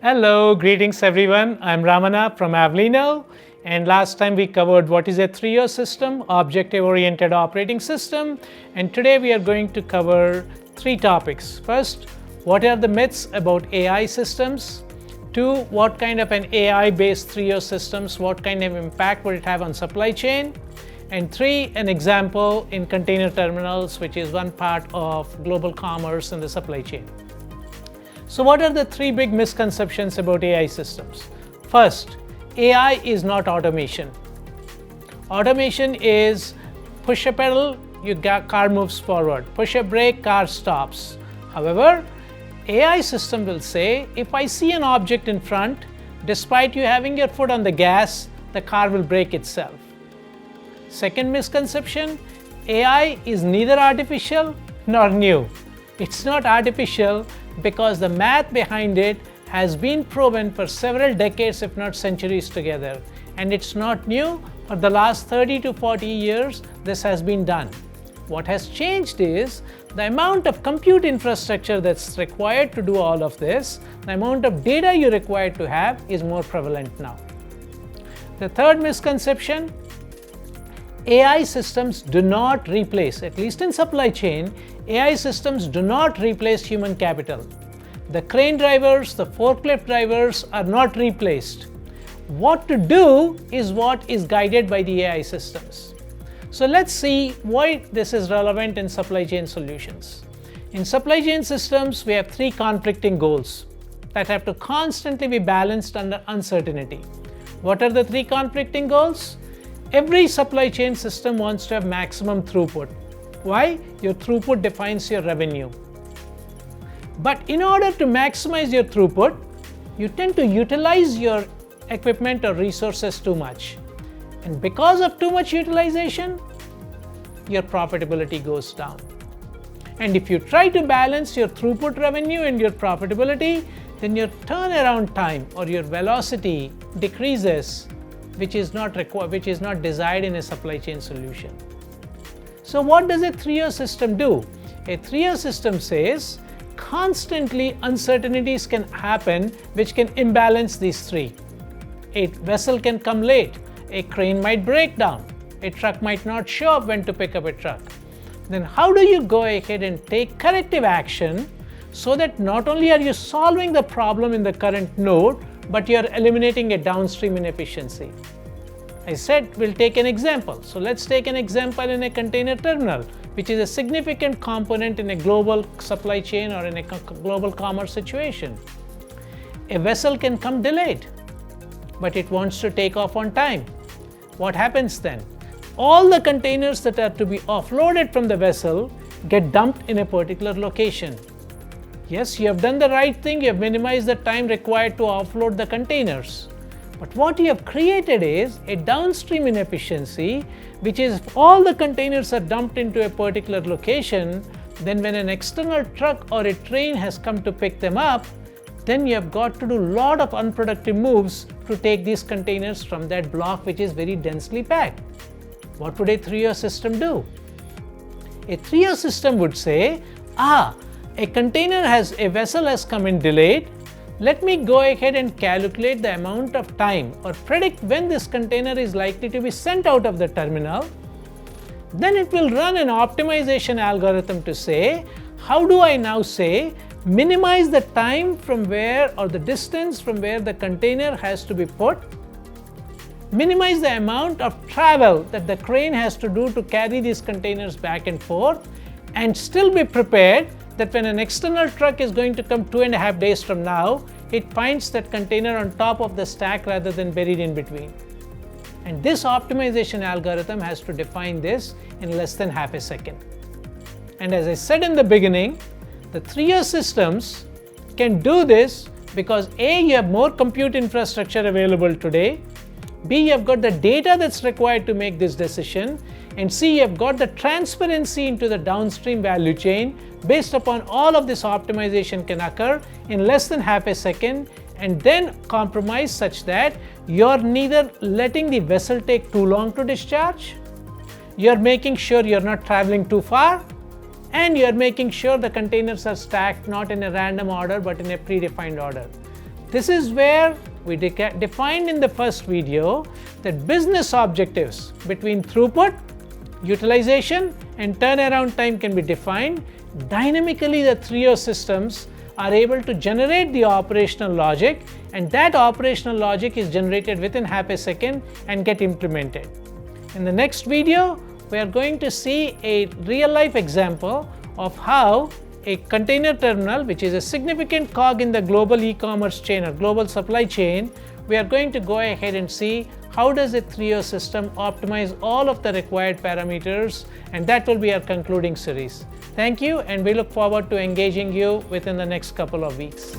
Hello, greetings everyone. I'm Ramana from Avlino, and last time we covered what is a 3O system, objective-oriented operating system, and today we are going to cover three topics. First, what are the myths about AI systems? Two, what kind of an AI-based 3O systems, what kind of impact would it have on supply chain? And three, an example in container terminals, which is one part of global commerce in the supply chain. So what are the three big misconceptions about AI systems? First, AI is not automation. Automation is push a pedal, car moves forward. Push a brake, car stops. However, AI system will say, if I see an object in front, despite you having your foot on the gas, the car will brake itself. Second misconception, AI is neither artificial nor new. It's not artificial because the math behind it has been proven for several decades, if not centuries together. And it's not new. For the last 30 to 40 years, this has been done. What has changed is the amount of compute infrastructure that's required to do all of this, the amount of data you require to have is more prevalent now. The third misconception, AI systems do not replace, at least in supply chain, AI systems do not replace human capital. The crane drivers, the forklift drivers are not replaced. What to do is what is guided by the AI systems. So let's see why this is relevant in supply chain solutions. In supply chain systems, we have three conflicting goals that have to constantly be balanced under uncertainty. What are the three conflicting goals? Every supply chain system wants to have maximum throughput. Why? Your throughput defines your revenue. But in order to maximize your throughput, you tend to utilize your equipment or resources too much. And because of too much utilization, your profitability goes down. And if you try to balance your throughput revenue and your profitability, then your turnaround time or your velocity decreases, which is not desired in a supply chain solution. So what does a 3O system do? A 3O system says constantly uncertainties can happen which can imbalance these three. A vessel can come late, a crane might break down, a truck might not show up when to pick up a truck. Then how do you go ahead and take corrective action so that not only are you solving the problem in the current node, but you are eliminating a downstream inefficiency? I said we'll take an example. So let's take an example in a container terminal, which is a significant component in a global supply chain or in a global commerce situation. A vessel can come delayed, but it wants to take off on time. What happens then? All the containers that are to be offloaded from the vessel get dumped in a particular location. Yes, you have done the right thing, you have minimized the time required to offload the containers. But what you have created is a downstream inefficiency, which is if all the containers are dumped into a particular location, then when an external truck or a train has come to pick them up, then you have got to do a lot of unproductive moves to take these containers from that block which is very densely packed. What would a 3O system do? A 3O system would say, a vessel has come in delayed. Let me go ahead and calculate the amount of time or predict when this container is likely to be sent out of the terminal. Then it will run an optimization algorithm to say, how do I now say, minimize the time from where or the distance from where the container has to be put, minimize the amount of travel that the crane has to do to carry these containers back and forth, and still be prepared that when an external truck is going to come 2.5 days from now, it finds that container on top of the stack rather than buried in between. And this optimization algorithm has to define this in less than half a second. And as I said in the beginning, the 3O systems can do this because A, you have more compute infrastructure available today, B, you have got the data that's required to make this decision, and C, you have got the transparency into the downstream value chain. Based upon all of this, optimization can occur in less than half a second, and then compromise such that you're neither letting the vessel take too long to discharge, you're making sure you're not traveling too far, and you're making sure the containers are stacked not in a random order but in a predefined order. This is where we defined in the first video that business objectives between throughput, utilization, and turnaround time can be defined. Dynamically, the trio systems are able to generate the operational logic, and that operational logic is generated within half a second and get implemented. In the next video, we are going to see a real-life example of how a container terminal, which is a significant cog in the global e-commerce chain or global supply chain, we are going to go ahead and see how does a trio system optimize all of the required parameters, and that will be our concluding series. Thank you, and we look forward to engaging you within the next couple of weeks.